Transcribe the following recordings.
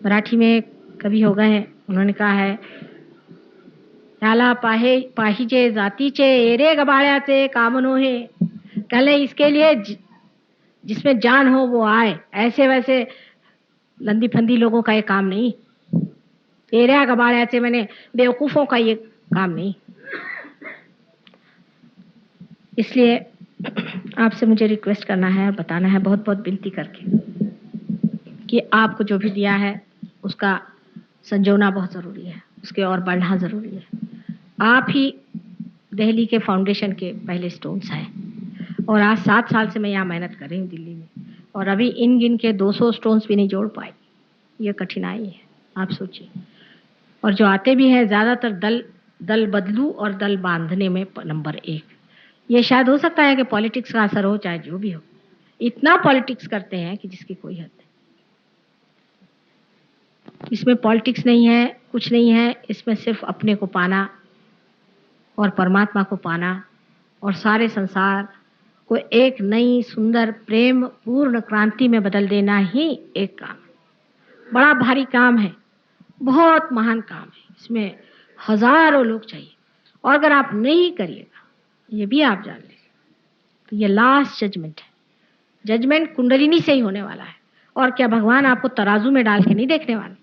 मराठी में कवि हो गए हैं, उन्होंने कहा है, त्याला पाहिजे जातीचे एरे गबाळ्याचे काम नोहे, कहले इसके लिए जिसमें जान हो वो आए, ऐसे वैसे लंदी फंदी लोगों का ये काम नहीं, एरिया गबाड़े मैंने बेवकूफों का ये काम नहीं। इसलिए आपसे मुझे रिक्वेस्ट करना है और बताना है बहुत बहुत विनती करके कि आपको जो भी दिया है उसका संजोना बहुत ज़रूरी है, उसके और बढ़ना ज़रूरी है। आप ही दिल्ली के फाउंडेशन के पहले स्टोन्स हैं और आज 7 साल से मैं यहाँ मेहनत कर रही हूँ दिल्ली में, और अभी इन गिन के 200 स्टोन्स भी नहीं जोड़ पाई। ये कठिनाई है, आप सोचिए। और जो आते भी हैं ज़्यादातर दल बदलू और दल बांधने में नंबर 1। ये शायद हो सकता है कि पॉलिटिक्स का असर हो, चाहे जो भी हो, इतना पॉलिटिक्स करते हैं कि जिसकी कोई हद नहीं। इसमें पॉलिटिक्स नहीं है, कुछ नहीं है, इसमें सिर्फ अपने को पाना और परमात्मा को पाना और सारे संसार को एक नई सुंदर प्रेम पूर्ण क्रांति में बदल देना ही एक काम है। बड़ा भारी काम है, बहुत महान काम है, इसमें हजारों लोग चाहिए। और अगर आप नहीं करिएगा, ये भी आप जान लीजिए, तो ये लास्ट जजमेंट है। जजमेंट कुंडलिनी से ही होने वाला है। और क्या भगवान आपको तराजू में डाल के नहीं देखने वाले?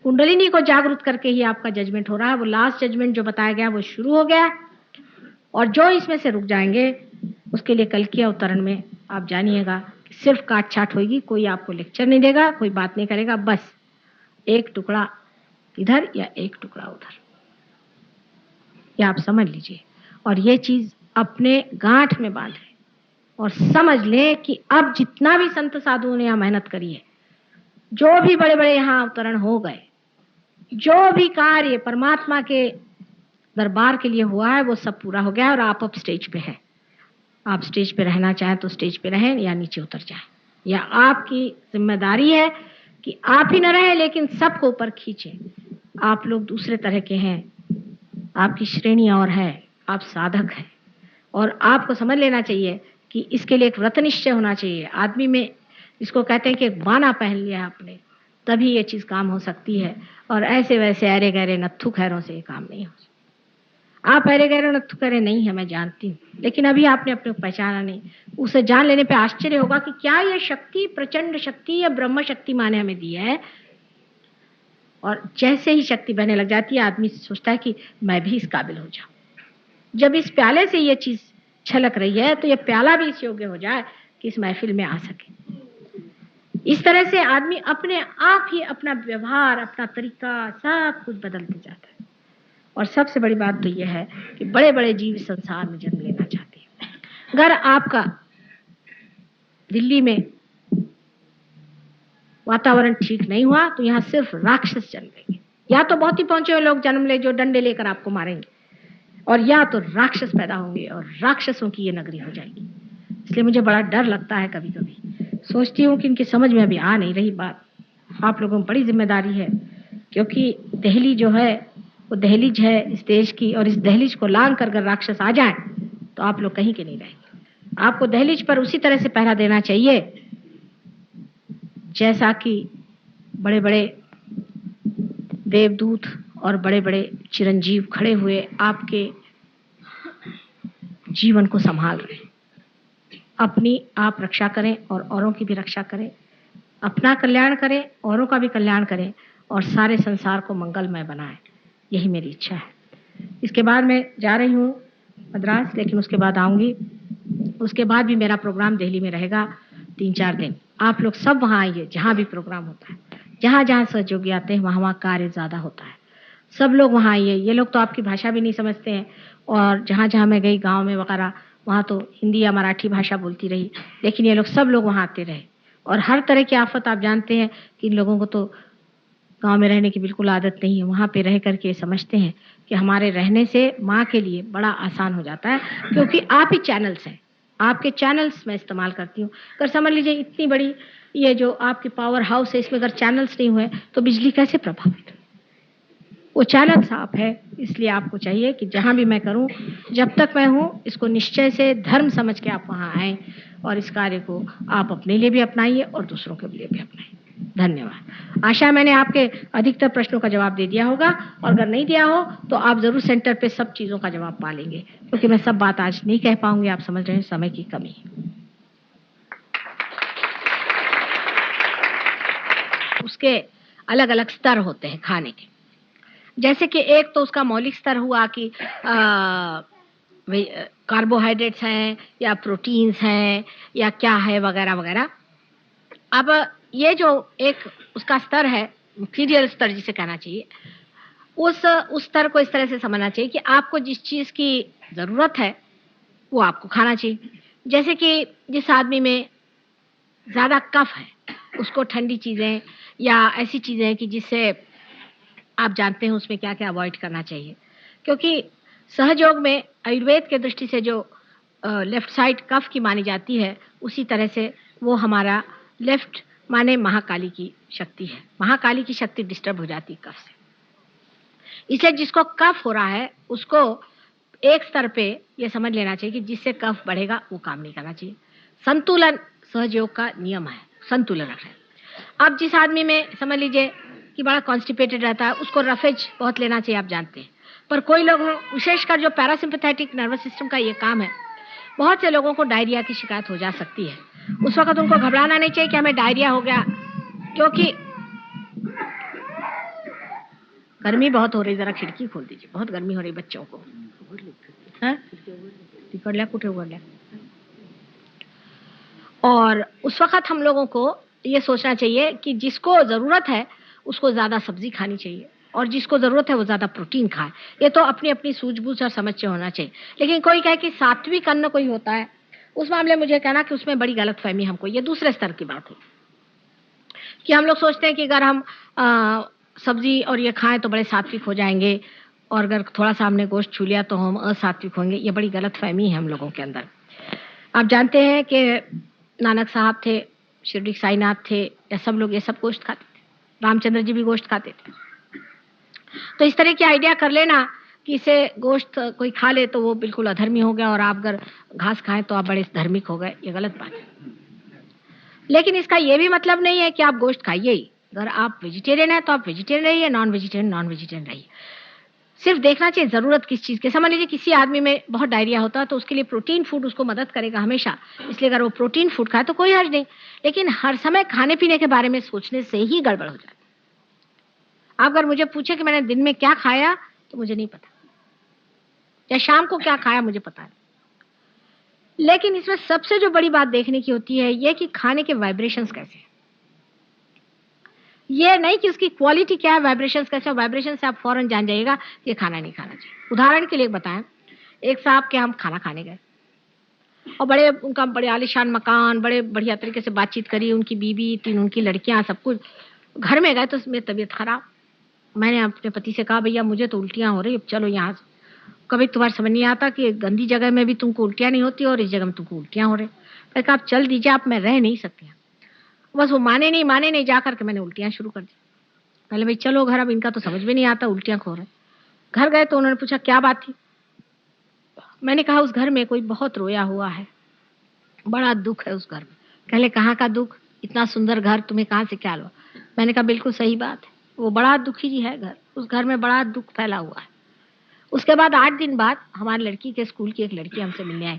कुंडलिनी को जागरूक करके ही आपका जजमेंट हो रहा है। वो लास्ट जजमेंट जो बताया गया वो शुरू हो गया, और जो इसमें से रुक जाएंगे उसके लिए कल के अवतरण में आप जानिएगा कि सिर्फ काट छाट होगी। कोई आपको लेक्चर नहीं देगा, कोई बात नहीं करेगा, बस एक टुकड़ा इधर या एक टुकड़ा उधर, ये आप समझ लीजिए। और ये चीज अपने गांठ में बांधे और समझ लें कि अब जितना भी संत साधुओं ने यहाँ मेहनत करी है, जो भी बड़े बड़े यहाँ अवतरण हो गए, जो भी कार्य परमात्मा के दरबार के लिए हुआ है वो सब पूरा हो गया। और आप अब स्टेज पे हैं। आप स्टेज पे रहना चाहें तो स्टेज पे रहें या नीचे उतर जाएं, या आपकी जिम्मेदारी है कि आप ही न रहें लेकिन सबको ऊपर खींचें। आप लोग दूसरे तरह के हैं, आपकी श्रेणी और है, आप साधक हैं, और आपको समझ लेना चाहिए कि इसके लिए एक व्रत निश्चय होना चाहिए आदमी में। इसको कहते हैं कि एक बाना पहन लिया आपने, तभी ये चीज काम हो सकती है। और ऐसे वैसे अरे गहरे नत्थु खैरों से ये काम नहीं हो सकता। आप अरे गहरे नत्थु खैरे नहीं है, मैं जानती हूँ, लेकिन अभी आपने अपने को पहचाना नहीं। उसे जान लेने पे आश्चर्य होगा कि क्या ये शक्ति प्रचंड शक्ति या ब्रह्म शक्ति माने हमें दी है। और जैसे ही शक्ति बहने लग जाती है, आदमी सोचता है कि मैं भी इस काबिल हो जाऊं। जब इस प्याले से ये चीज छलक रही है तो ये प्याला भी इस योग्य हो जाए कि इस महफिल में आ सके। इस तरह से आदमी अपने आप ही अपना व्यवहार, अपना तरीका सब कुछ बदलते जाता है। और सबसे बड़ी बात तो यह है कि बड़े बड़े जीव संसार में जन्म लेना चाहते हैं। अगर आपका दिल्ली में वातावरण ठीक नहीं हुआ तो यहाँ सिर्फ राक्षस जन्म लेंगे। या तो बहुत ही पहुंचे हुए लोग जन्म ले जो डंडे लेकर आपको मारेंगे, और या तो राक्षस पैदा होंगे और राक्षसों की ये नगरी हो जाएगी। इसलिए मुझे बड़ा डर लगता है, कभी कभी सोचती हूँ कि इनकी समझ में अभी आ नहीं रही बात। आप लोगों को बड़ी जिम्मेदारी है, क्योंकि दिल्ली जो है वो दहलीज है इस देश की, और इस दहलीज को लांग कर अगर राक्षस आ जाए तो आप लोग कहीं के नहीं रहेंगे। आपको दहलीज पर उसी तरह से पहरा देना चाहिए जैसा कि बड़े बड़े देवदूत और बड़े बड़े चिरंजीव खड़े हुए आपके जीवन को संभाल रहे हैं। अपनी आप रक्षा करें और औरों की भी रक्षा करें, अपना कल्याण करें, औरों का भी कल्याण करें, और सारे संसार को मंगलमय बनाएं। यही मेरी इच्छा है। इसके बाद मैं जा रही हूँ मद्रास, लेकिन उसके बाद आऊँगी। उसके बाद भी मेरा प्रोग्राम दिल्ली में रहेगा 3-4 दिन। आप लोग सब वहाँ आइए, जहाँ भी प्रोग्राम होता है, जहाँ जहाँ सहयोगी आते हैं वहाँ वहाँ कार्य ज़्यादा होता है। सब लोग वहाँ आइए। ये लोग तो आपकी भाषा भी नहीं समझते हैं, और जहाँ जहाँ मैं गई गाँव में वगैरह, वहाँ तो हिंदी या मराठी भाषा बोलती रही, लेकिन ये लोग सब लोग वहाँ आते रहे। और हर तरह की आफत आप जानते हैं कि इन लोगों को तो गांव में रहने की बिल्कुल आदत नहीं है। वहाँ पे रह करके समझते हैं कि हमारे रहने से माँ के लिए बड़ा आसान हो जाता है, क्योंकि आप ही चैनल्स हैं। आपके चैनल्स मैं इस्तेमाल करती हूँ। अगर समझ लीजिए इतनी बड़ी ये जो आपकी पावर हाउस है, इसमें अगर चैनल्स नहीं हुए तो बिजली कैसे प्रभावित हो? वो चैनल्स आप है। इसलिए आपको चाहिए कि जहाँ भी मैं करूँ, जब तक मैं हूँ, इसको निश्चय से धर्म समझ के आप वहाँ आएँ, और इस कार्य को आप अपने लिए भी अपनाइए और दूसरों के लिए भी अपनाइए। धन्यवाद। आशा है मैंने आपके अधिकतर प्रश्नों का जवाब दे दिया होगा, और अगर नहीं दिया हो तो आप ज़रूर सेंटर पे सब चीज़ों का जवाब पा लेंगे, क्योंकि मैं सब बात आज नहीं कह पाऊंगी, आप समझ रहे हैं, समय की कमी। उसके अलग अलग स्तर होते हैं खाने के, जैसे कि एक तो उसका मौलिक स्तर हुआ कि कार्बोहाइड्रेट्स हैं या प्रोटीन्स हैं या क्या है वगैरह वगैरह। अब ये जो एक उसका स्तर है, सीरियल स्तर जिसे कहना चाहिए, उस स्तर को इस तरह से समझना चाहिए कि आपको जिस चीज़ की ज़रूरत है वो आपको खाना चाहिए। जैसे कि जिस आदमी में ज़्यादा कफ है उसको ठंडी चीज़ें या ऐसी चीज़ें हैं कि जिससे आप जानते हैं उसमें क्या-क्या अवॉइड करना चाहिए, क्योंकि सहयोग में आयुर्वेद के दृष्टि से जो लेफ्ट साइड कफ की मानी जाती है, उसी तरह से वो हमारा लेफ्ट माने महाकाली की शक्ति है। महाकाली की शक्ति डिस्टर्ब हो जाती है कफ से। इसलिए जिसको कफ हो रहा है उसको एक स्तर पे ये समझ लेना चाहिए कि जिससे कफ बढ़ेगा वो काम नहीं करना चाहिए। संतुलन सहयोग का नियम है, संतुलन रखना है। अब जिस आदमी में समझ लीजिए कि बड़ा कॉन्स्टिपेटेड रहता है, उसको रफेज बहुत लेना चाहिए, आप जानते हैं। पर कोई लोग विशेषकर जो पैरासिम्पैथेटिक नर्वस सिस्टम का ये काम है, बहुत से लोगों को डायरिया की शिकायत हो जा सकती है। उस वक्त उनको घबराना नहीं चाहिए कि हमें डायरिया हो गया, क्योंकि गर्मी बहुत हो रही, जरा खिड़की खोल दीजिए, बहुत गर्मी हो रही बच्चों को। और उस वक्त हम लोगों को ये सोचना चाहिए कि जिसको जरूरत है उसको ज्यादा सब्जी खानी चाहिए, और जिसको जरूरत है वो ज्यादा प्रोटीन खाए। ये तो अपनी अपनी सूझबूझ और समझ से होना चाहिए। लेकिन कोई कहे कि सात्विक अन्न कोई होता है, उस मामले में मुझे कहना कि उसमें बड़ी गलतफहमी हमको, ये दूसरे स्तर की बात है कि हम लोग सोचते हैं कि अगर हम सब्जी और ये खाएं तो बड़े सात्विक हो जाएंगे, और अगर थोड़ा सा हमने गोश्त छू लिया तो हम असात्विक होंगे। ये बड़ी गलतफहमी है हम लोगों के अंदर। आप जानते हैं कि नानक साहब थे, शिरडी साईनाथ थे, या सब लोग ये सब गोश्त खाते थे, रामचंद्र जी भी गोश्त खाते थे। तो इस तरह की आइडिया कर लेना कि इसे गोश्त कोई खा ले तो वो बिल्कुल अधर्मी हो गया, और आप अगर घास खाएं तो आप बड़े धार्मिक हो गए, ये गलत बात है। लेकिन इसका ये भी मतलब नहीं है कि आप गोश्त खाइए ही। अगर आप वेजिटेरियन है तो आप वेजिटेरियन रहिए, नॉन वेजिटेरियन रहिए। सिर्फ देखना चाहिए जरूरत किस चीज की। समझ लीजिए किसी आदमी में बहुत डायरिया होता है तो उसके लिए प्रोटीन फूड उसको मदद करेगा हमेशा, इसलिए अगर वो प्रोटीन फूड खाए तो कोई हर्ज नहीं। लेकिन हर समय खाने पीने के बारे में सोचने से ही गड़बड़ हो जाती है। आप अगर मुझे पूछे कि मैंने दिन में क्या खाया तो मुझे नहीं पता, या शाम को क्या खाया मुझे पता है। लेकिन इसमें सबसे जो बड़ी बात देखने की होती है ये कि खाने के वाइब्रेशंस कैसे हैं। ये नहीं कि उसकी क्वालिटी क्या है, वाइब्रेशंस कैसे। वाइब्रेशन से आप फौरन जान जाइएगा कि ये खाना नहीं खाना चाहिए। उदाहरण के लिए बताएं, एक साहब के हम खाना खाने गए और बड़े उनका बड़े आलीशान मकान, बड़े बढ़िया तरीके से बातचीत करी, उनकी बीवी, 3 उनकी लड़कियां, सब कुछ। घर में गए तो मेरी तबीयत खराब। मैंने अपने पति से कहा भैया मुझे तो उल्टियां हो रही, अब चलो यहाँ से। कभी तुम्हारे समझ नहीं आता कि गंदी जगह में भी तुमको उल्टियां नहीं होती और इस जगह में तुमको उल्टियां हो रही। मैंने कहा आप चल दीजिए, आप मैं रह नहीं सकती। बस वो माने नहीं, जा करके मैंने उल्टियां शुरू कर दी। पहले भाई चलो घर, अब इनका तो समझ में नहीं आता, उल्टियां खो रहे। घर गए तो उन्होंने पूछा क्या बात थी। मैंने कहा उस घर में कोई बहुत रोया हुआ है, बड़ा दुख है उस घर में। कहले कहाँ का दुख, इतना सुंदर घर तुम्हें कहाँ से क्या लो। मैंने कहा बिल्कुल सही बात है, वो बड़ा दुखी जी है घर, उस घर में बड़ा दुख फैला हुआ है। उसके बाद 8 दिन बाद हमारी लड़की के स्कूल की एक लड़की हमसे मिलने आई,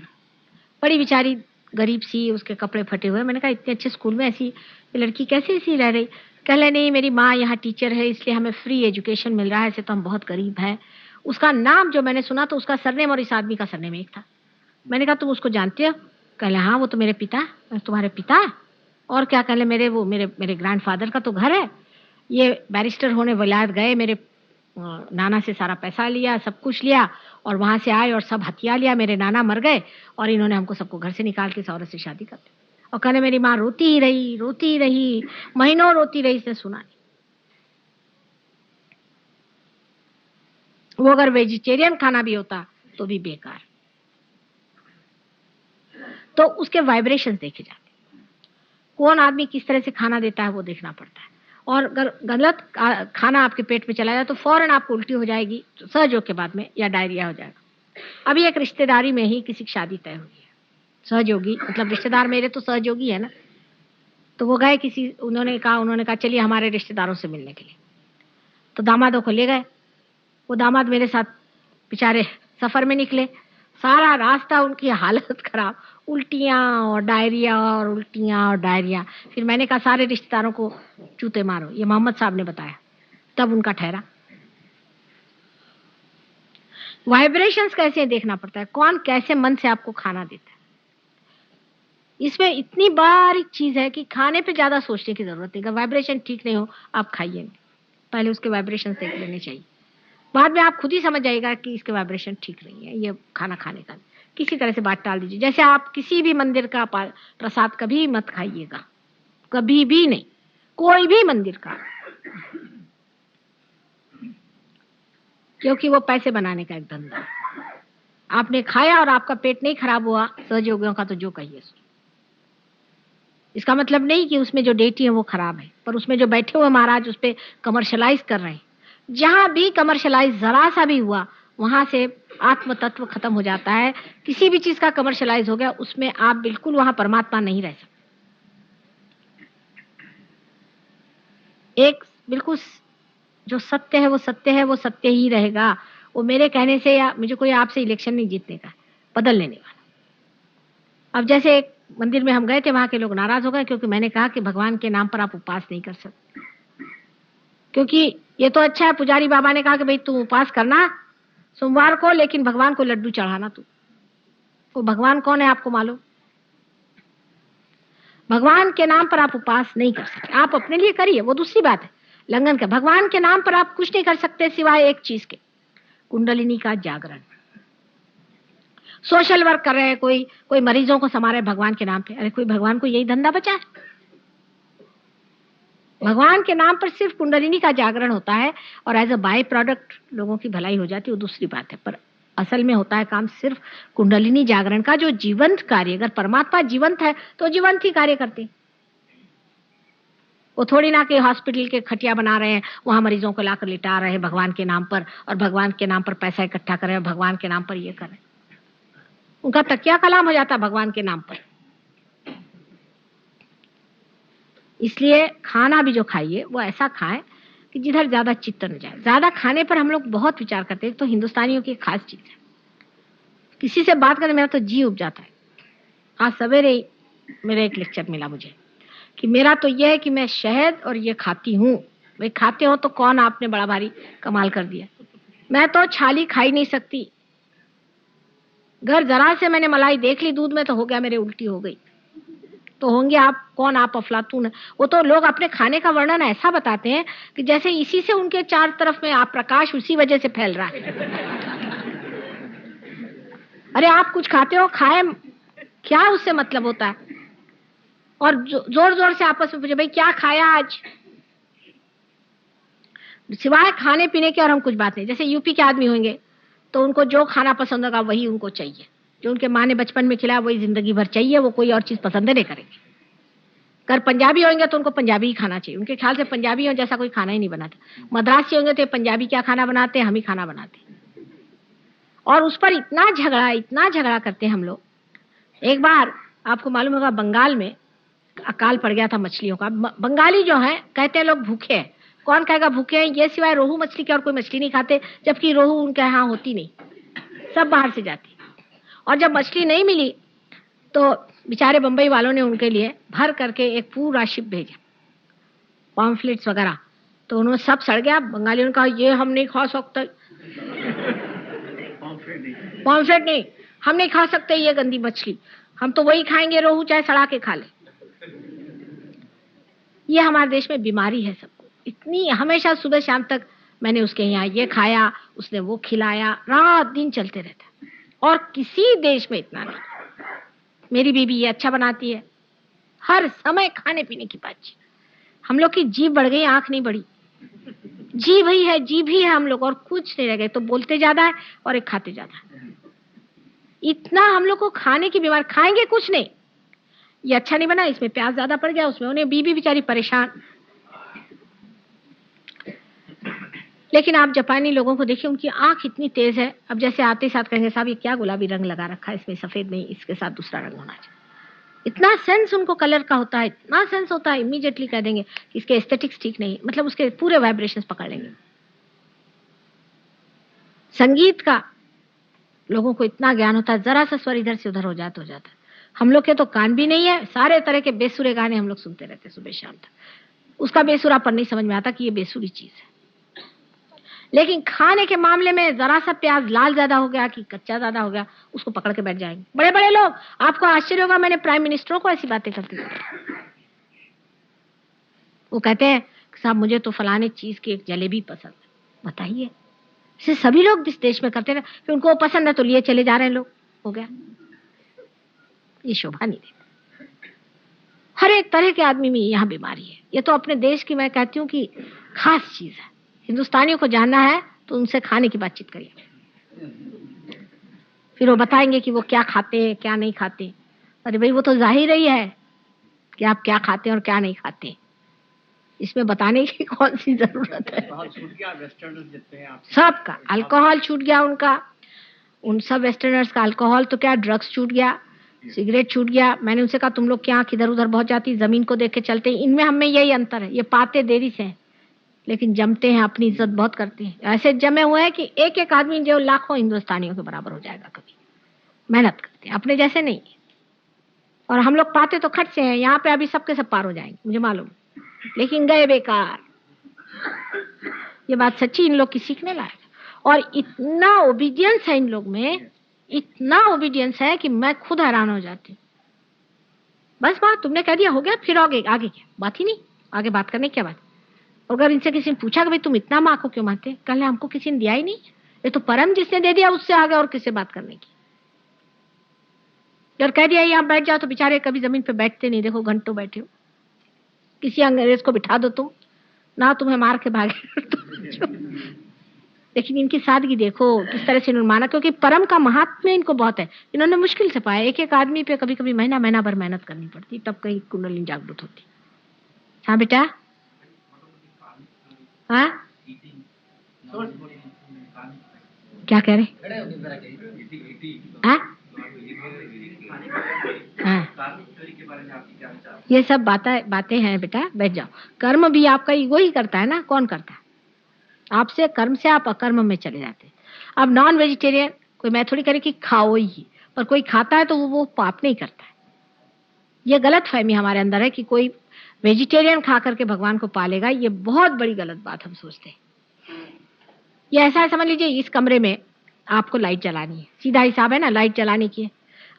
बड़ी बेचारी गरीब सी, उसके कपड़े फटे हुए। मैंने कहा इतने अच्छे स्कूल में ऐसी लड़की कैसे ऐसी रह रही। कहले नहीं मेरी माँ यहाँ टीचर है इसलिए हमें फ्री एजुकेशन मिल रहा है, ऐसे तो हम बहुत गरीब हैं। उसका नाम जो मैंने सुना तो उसका सरनेम और इस आदमी का सरनेम एक था। मैंने कहा तुम उसको जानते हो। कहले हाँ वो तो मेरे पिता है। तुम्हारे पिता? और क्या? कहले मेरे वो मेरे ग्रैंडफादर का तो घर है, ये बैरिस्टर होने विलायत गए, मेरे नाना से सारा पैसा लिया, सब कुछ लिया, और वहां से आए और सब हथिया लिया। मेरे नाना मर गए और इन्होंने हमको सबको घर से निकाल के इस औरत से शादी कर दी। और कहने मेरी माँ रोती ही रही, महीनों रोती रही, इसने सुना नहीं। वो अगर वेजिटेरियन खाना भी होता तो भी बेकार। तो उसके वाइब्रेशंस देखे जाते, कौन आदमी किस तरह से खाना देता है वो देखना पड़ता है। और अगर गलत खाना आपके पेट में चला जाए तो फौरन आपको उल्टी हो जाएगी सहयोग के बाद में, या डायरिया हो जाएगा। अभी एक रिश्तेदारी में ही किसी की शादी तय हुई है, सहयोगी मतलब रिश्तेदार मेरे तो सहयोगी है ना, तो वो गए किसी, उन्होंने कहा चलिए हमारे रिश्तेदारों से मिलने के लिए। तो दामादों को ले गए। वो दामाद मेरे साथ बेचारे सफर में निकले। सारा रास्ता उनकी हालत खराब, उल्टियां और डायरिया और उल्टियां और डायरिया। फिर मैंने कहा सारे रिश्तेदारों को जूते मारो, ये मोहम्मद साहब ने बताया, तब उनका ठहरा। वाइब्रेशंस कैसे देखना पड़ता है, कौन कैसे मन से आपको खाना देता है। इसमें इतनी बारीक चीज है कि खाने पे ज्यादा सोचने की जरूरत नहीं। अगर वाइब्रेशन ठीक नहीं हो आप खाइए नहीं, पहले उसके वाइब्रेशन देख लेने चाहिए। बाद में आप खुद ही समझ जाएगा कि इसके वाइब्रेशन ठीक नहीं है, ये खाना खाने का। किसी तरह से बात टाल दीजिए। जैसे आप किसी भी मंदिर का प्रसाद कभी मत खाइएगा, कभी भी नहीं, कोई भी मंदिर का, क्योंकि वो पैसे बनाने का एक धंधा है। आपने खाया और आपका पेट नहीं खराब हुआ सहयोगियों का, तो जो कहिए सो। इसका मतलब नहीं कि उसमें जो डेटी है वो खराब है, पर उसमें जो बैठे हुए महाराज उस पर कमर्शलाइज कर रहे हैं। जहां भी कमर्शलाइज जरा सा भी हुआ वहां से आत्म तत्व खत्म हो जाता है। किसी भी चीज का कमर्शलाइज हो गया उसमें आप बिल्कुल वहां परमात्मा नहीं रह सकते। एक बिल्कुल जो सत्य है वो सत्य है, वो सत्य ही रहेगा। वो मेरे कहने से या मुझे कोई आपसे इलेक्शन नहीं जीतने का, बदल लेने वाला। अब जैसे एक मंदिर में हम गए थे, वहां के लोग नाराज हो गए क्योंकि मैंने कहा कि भगवान के नाम पर आप उपवास नहीं कर सकते। क्योंकि ये तो अच्छा है, पुजारी बाबा ने कहा कि भाई तू उपवास करना सोमवार को, लेकिन भगवान को लड्डू चढ़ाना तू। वो भगवान कौन है आपको मालूम? भगवान के नाम पर आप उपवास नहीं कर सकते। आप अपने लिए करिए, वो दूसरी बात है, लंघन का। भगवान के नाम पर आप कुछ नहीं कर सकते सिवाय एक चीज के, कुंडलिनी का जागरण। सोशल वर्क कर रहे हैं, कोई मरीजों को संभाल रहे भगवान के नाम पे। अरे कोई भगवान को यही धंधा बचा है? भगवान के नाम पर सिर्फ कुंडलिनी का जागरण होता है और एज अ बाय प्रोडक्ट लोगों की भलाई हो जाती है, वो दूसरी बात है। पर असल में होता है काम सिर्फ कुंडलिनी जागरण का, जो जीवंत कार्य। अगर परमात्मा जीवंत है तो जीवंत ही कार्य करते। वो थोड़ी ना कि हॉस्पिटल के खटिया बना रहे हैं, वहां मरीजों को लाकर लिटा रहे हैं भगवान के नाम पर, और भगवान के नाम पर पैसा इकट्ठा कर रहे हैं, भगवान के नाम पर ये कर रहे हैं। उनका तकिया कलाम हो जाता है भगवान के नाम पर। इसलिए खाना भी जो खाइए वो ऐसा खाएं कि जिधर ज्यादा चित्त न जाए। ज्यादा खाने पर हम लोग बहुत विचार करते हैं, तो हिंदुस्तानियों की खास चीज है। किसी से बात करने मेरा तो जी उब जाता है। आज सवेरे मेरा एक लेक्चर मिला मुझे कि मेरा तो यह है कि मैं शहद और ये खाती हूँ। भाई खाते हो तो कौन आपने बड़ा भारी कमाल कर दिया। मैं तो छाली खा ही नहीं सकती। घर जरा से मैंने मलाई देख ली दूध में तो हो गया मेरे उल्टी हो गई। तो होंगे आप कौन, आप अफलातून। वो तो लोग अपने खाने का वर्णन ऐसा बताते हैं कि जैसे इसी से उनके चार तरफ में आप प्रकाश उसी वजह से फैल रहा है। अरे आप कुछ खाते हो, खाए, क्या उससे मतलब होता है? और जोर जोर से आपस में पूछे भाई क्या खाया आज, सिवाय खाने पीने के और हम कुछ बात नहीं। जैसे यूपी के आदमी होंगे तो उनको जो खाना पसंद होगा वही उनको चाहिए, जो उनके माँ ने बचपन में खिलाया वही जिंदगी भर चाहिए, वो कोई और चीज पसंद नहीं करेंगे। अगर पंजाबी होंगे तो उनको पंजाबी ही खाना चाहिए। उनके ख्याल से पंजाबी हो जैसा कोई खाना ही नहीं बनाता। मद्रासी होंगे तो पंजाबी क्या खाना बनाते हैं, हम ही खाना बनाते हैं। और उस पर इतना झगड़ा करते हैं हम लोग। एक बार आपको मालूम होगा बंगाल में अकाल पड़ गया था मछलियों का। बंगाली जो है कहते हैं लोग भूखे हैं। कौन कहेगा भूखे हैं? ये सिवाय रोहू मछली के और कोई मछली नहीं खाते, जबकि रोहू उनके यहाँ होती नहीं, सब बाहर से जाती। और जब मछली नहीं मिली तो बेचारे बंबई वालों ने उनके लिए भर करके एक पूरा शिप भेजा, पॉम्फलेट्स वगैरह। तो उन्होंने सब सड़ गया। बंगालियों ने कहा ये हम नहीं खा सकते, पॉम्फलेट नहीं, हम नहीं खा सकते ये गंदी मछली, हम तो वही खाएंगे रोहू, चाहे सड़ा के खा ले। ये हमारे देश में बीमारी है सबको इतनी। हमेशा सुबह शाम तक मैंने उसके यहाँ ये खाया, उसने वो खिलाया, रात दिन चलते रहता। और किसी देश में इतना नहीं। मेरी बीबी ये अच्छा बनाती है, हर समय खाने पीने की बात। हम लोग की जीभ बढ़ गई, आंख नहीं बढ़ी। जीभ ही है, जीभ ही है हम लोग, और कुछ नहीं रह गए। तो बोलते ज्यादा है और एक खाते ज्यादा है। इतना हम लोग को खाने की बीमारी, खाएंगे कुछ नहीं, ये अच्छा नहीं बना, इसमें प्याज ज्यादा पड़ गया, उसमें। उन्हें बीबी बेचारी परेशान। लेकिन आप जापानी लोगों को देखिए, उनकी आंख इतनी तेज है। अब जैसे आते साथ कहेंगे साहब ये क्या गुलाबी रंग लगा रखा है, इसमें सफेद नहीं, इसके साथ दूसरा रंग होना चाहिए। इतना सेंस उनको कलर का होता है, इतना सेंस होता है, इमीडिएटली कह देंगे कि इसके एस्थेटिक्स ठीक नहीं, मतलब उसके पूरे वाइब्रेशंस पकड़ लेंगे। संगीत का लोगों को इतना ज्ञान होता है, जरा सा स्वर इधर से उधर हो जाता है। हम लोग के तो कान भी नहीं है, सारे तरह के बेसुरे गाने हम लोग सुनते रहते सुबह शाम तक। उसका बेसुरापन नहीं समझ में आता कि ये बेसुरी चीज है। लेकिन खाने के मामले में जरा सा प्याज लाल ज्यादा हो गया कि कच्चा ज्यादा हो गया, उसको पकड़ के बैठ जाएंगे बड़े बड़े लोग। आपको आश्चर्य होगा, मैंने प्राइम मिनिस्टरों को ऐसी बातें करती हूँ। वो कहते हैं साहब मुझे तो फलाने चीज की एक जलेबी पसंद है। बताइए, इसे सभी लोग इस देश में करते हैं, फिर उनको पसंद है तो लिए चले जा रहे हैं लोग, हो गया। ये शोभा नहीं देती। हर एक तरह के आदमी में यहाँ बीमारी है। ये तो अपने देश की मैं कहती हूँ कि खास चीज है। हिंदुस्तानियों को जानना है तो उनसे खाने की बातचीत करिए, फिर वो बताएंगे कि वो क्या खाते हैं क्या नहीं खाते। अरे भाई, वो तो जाहिर ही है कि आप क्या खाते हैं और क्या नहीं खाते, इसमें बताने की कौन सी जरूरत है। सबका अल्कोहल छूट गया उनका, उन सब वेस्टर्नर्स का अल्कोहल तो क्या, ड्रग्स छूट गया, सिगरेट छूट गया। मैंने उनसे कहा तुम लोग की आंख इधर उधर बहुत जाती, जमीन को देख के चलते। इनमें हमें यही अंतर है, ये पाते देरी से हैं लेकिन जमते हैं, अपनी इज्जत बहुत करते हैं। ऐसे जमे हुए हैं कि एक एक आदमी जो लाखों हिंदुस्तानियों के बराबर हो जाएगा कभी। मेहनत करते हैं, अपने जैसे नहीं। और हम लोग पाते तो खट से हैं, यहाँ पे अभी सबके सब पार हो जाएंगे मुझे मालूम, लेकिन गए बेकार। ये बात सच्ची इन लोग की सीखने लायक। और इतना ओबीडियंस है इन लोग में, इतना ओबीडियंस है कि मैं खुद हैरान हो जाती हूँ। बस बात तुमने कह दिया हो गया, फिर आगे आगे क्या बात ही नहीं, आगे बात करने की क्या बात। अगर इनसे किसी ने पूछा कि भाई तुम इतना माँ को क्यों मानते, कल हमको किसी ने दिया ही नहीं, ये तो परम जिसने दे दिया, उससे आगे और किससे बात करने की। और कह दिया यहाँ बैठ जाओ तो बेचारे कभी जमीन पे बैठते नहीं, देखो घंटों बैठे हो। किसी अंग्रेज को बिठा दो तुम ना, तुम्हें मार के भागे। लेकिन इनकी सादगी देखो किस तरह से इन्होंने माना, क्योंकि परम का महात्म्य इनको बहुत है। इन्होंने मुश्किल से पाया, एक एक आदमी पे कभी कभी महीना महीना भर मेहनत करनी पड़ती, तब कहीं कुंडलिनी जागृत होती। हाँ बेटा, हाँ क्या कह रहे, हाँ हाँ, ये सब बातें हैं बेटा, बैठ जाओ। कर्म भी आपका ईगो ही करता है ना, कौन करता है आपसे? कर्म से आप अकर्म में चले जाते हैं। अब नॉन वेजिटेरियन कोई मैं थोड़ी करे कि खाओ ही, पर कोई खाता है तो वो पाप नहीं करता है। ये गलत फहमी हमारे अंदर है कि कोई वेजिटेरियन खा करके भगवान को पालेगा, ये बहुत बड़ी गलत बात हम सोचते हैं। ये ऐसा है, समझ लीजिए इस कमरे में आपको लाइट जलानी है, सीधा हिसाब है ना, लाइट जलाने की है।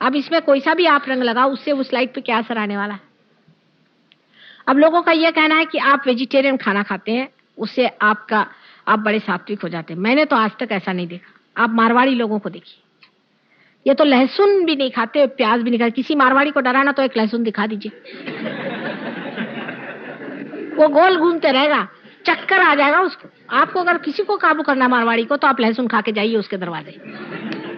अब इसमें कोई सा भी आप रंग लगाओ, उससे उस लाइट पे क्या असर आने वाला है? अब लोगों का यह कहना है कि आप वेजिटेरियन खाना खाते हैं, उससे आप बड़े सात्विक हो जाते हैं। मैंने तो आज तक ऐसा नहीं देखा। आप मारवाड़ी लोगों को देखिए, ये तो लहसुन भी नहीं खाते, प्याज भी नहीं खाते। किसी मारवाड़ी को डराना तो एक लहसुन दिखा दीजिए, वो गोल घूमते रहेगा, चक्कर आ जाएगा उसको। आपको अगर किसी को काबू करना मारवाड़ी को, तो आप लहसुन खा के जाइए उसके दरवाजे,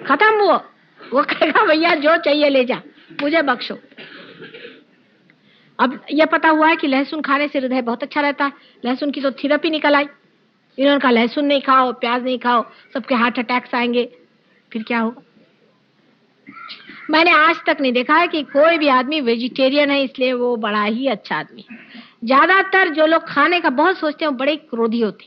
खत्म। वो कहेगा भैया जो चाहिए ले जा, मुझे बख्शो। अब यह पता हुआ है कि लहसुन खाने से हृदय बहुत अच्छा रहता है, लहसुन की तो थेरेपी निकल आई। इन्होंने कहा लहसुन नहीं खाओ, प्याज नहीं खाओ, सबके हार्ट अटैक्स आएंगे, फिर क्या होगा? मैंने आज तक नहीं देखा है कि कोई भी आदमी वेजिटेरियन है इसलिए वो बड़ा ही अच्छा आदमी है। ज्यादातर जो लोग खाने का बहुत सोचते हैं वो बड़े क्रोधी होते,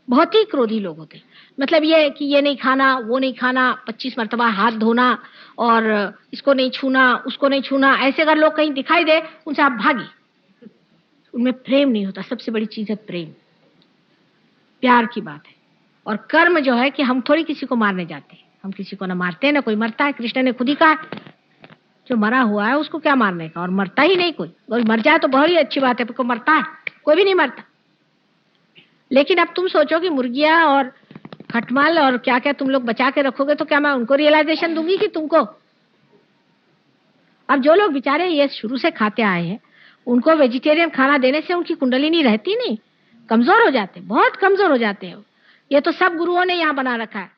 बहुत ही क्रोधी लोग होते। मतलब ये है कि ये नहीं खाना, वो नहीं खाना, 25 मरतबा हाथ धोना, और इसको नहीं छूना, उसको नहीं छूना। ऐसे अगर लोग कहीं दिखाई दे, उनसे आप भागी। उनमें प्रेम नहीं होता। सबसे बड़ी चीज है प्रेम, प्यार की बात है। और कर्म जो है कि हम थोड़ी किसी को मारने जाते हैं, हम किसी को ना मारते हैं ना कोई मरता है। कृष्ण ने खुद ही कहा जो मरा हुआ है उसको क्या मारने का, और मरता ही नहीं कोई मर जाए तो बहुत ही अच्छी बात है, पर कोई मरता है? कोई भी नहीं मरता। लेकिन अब तुम सोचो कि मुर्गियां और खटमल और क्या क्या तुम लोग बचा के रखोगे, तो क्या मैं उनको रियलाइजेशन दूंगी कि तुमको? अब जो लोग बेचारे ये शुरू से खाते आए हैं, उनको वेजिटेरियन खाना देने से उनकी कुंडलिनी रहती नहीं, कमजोर हो जाते, बहुत कमजोर हो जाते हैं। ये तो सब गुरुओं ने यहाँ बना रखा है।